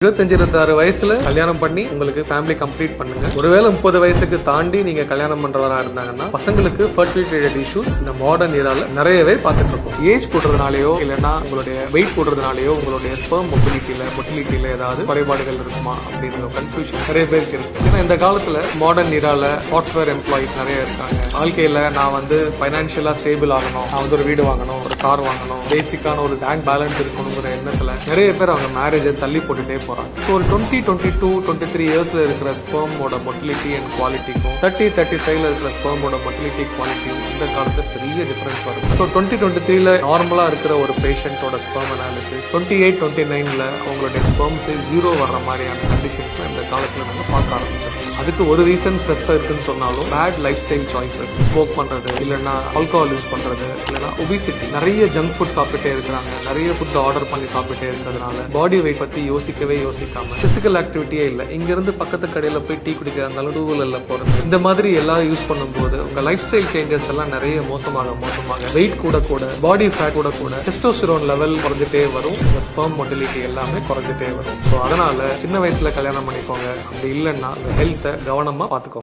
25-26 வயசுல கல்யாணம் பண்ணி உங்களுக்கு ஃபேமிலி கம்ப்ளீட் பண்ணுங்க. ஒருவேளை 30 வயசுக்கு தாண்டி நீங்க கல்யாணம் பண்றவரா இருந்தாங்கன்னா பசங்களுக்கு ஃபர்டிலிட்டி ரிலேட்டட் இஷ்யூஸ் இந்த மாடர்ன் ஏரால நிறையவே பார்த்துட்டு இருக்கோம். ஏஜ் கூடுறதுனாலயோ இல்லைன்னா உங்களுடைய வெயிட் கூடுறதுனாலயோ உங்களுடைய ஸ்பெர்ம் மொட்டிலிட்டியில ஏதாவது குறைபாடுகள் இருக்குமா அப்படிங்கிற கன்ஃபியூஷன் நிறைய பேருக்கு இருக்கு. ஏன்னா இந்த காலத்துல மாடர்ன் ஏரால சாஃப்ட்வேர் எம்ப்ளாயிஸ் நிறைய இருக்காங்க. வாழ்க்கையில நான் பைனான்சியலா ஸ்டேபிள் ஆகணும், நான் ஒரு வீடு வாங்கணும், ஒரு கார் வாங்கணும், பேசிக்கான ஒரு பேங்க் பேலன்ஸ் இருக்கணுங்கிற எண்ணத்துல நிறைய பேர் அவங்க மேரேஜை தள்ளி போட்டுட்டே போறாங்க. ஸோ ஒரு 22-23 இயர்ஸ்ல இருக்கிற ஸ்பெர்மோட மொட்டிலிட்டி அண்ட் குவாலிட்டிக்கும் 30-35ல இருக்கிற ஸ்பெர்மோட மொட்டிலிட்டி குவாலிட்டியும் இந்த காலத்துல பெரிய டிஃபரன்ஸ் வருது. ஸோ 2023ல நார்மலா இருக்கிற ஒரு பேஷண்டோட ஸ்பெர்ம் அனாலிசிஸ் 28-29ல அவங்களுடைய ஸ்பெர்ம் சைஸ் 0 வர்ற மாதிரியான கண்டிஷன்ஸ்ல இந்த காலத்துல நம்ம பார்க்க ஆரம்பிச்சோம். அதுக்கு ஒரு ரீசன் ஸ்ட்ரெஸ் இருக்குன்னு சொன்னாலும் bad lifestyle choices, smoke பண்றது, இல்லைன்னா ஆல்கஹால் யூஸ் பண்றது, இல்லைன்னா ஒபிசிட்டி, நிறைய ஜங்க் ஃபுட் சாப்பிட்டே இருக்கிறாங்க, நிறைய ஃபுட் ஆர்டர் பண்ணி சாப்பிட்டே இருக்கிறதுனால பாடி வெயிட் பத்தி யோசிக்காம பிசிக்கல் ஆக்டிவிட்டியே இல்லை. இங்க இருந்து பக்கத்து கடையில போய் டீ குடிக்க இருந்தாலும் 2 வீலர்ல போறது, இந்த மாதிரி எல்லாம் யூஸ் பண்ணும்போது உங்க லைஃப் ஸ்டைல் சேஞ்சஸ் எல்லாம் நிறைய மோசமாக வெயிட் கூட பாடி ஃபேட் கூட டெஸ்டோஸ்டெரோன் லெவல் குறைஞ்சிட்டே வரும், ஸ்பெர்ம் மொட்டிலிட்டி எல்லாமே குறைஞ்சிட்டே வரும். ஸோ அதனால சின்ன வயசுல கல்யாணம் பண்ணிக்கோங்க. அப்படி இல்லைன்னா ஹெல்த்தை கவனமா பாத்துக்கோங்க.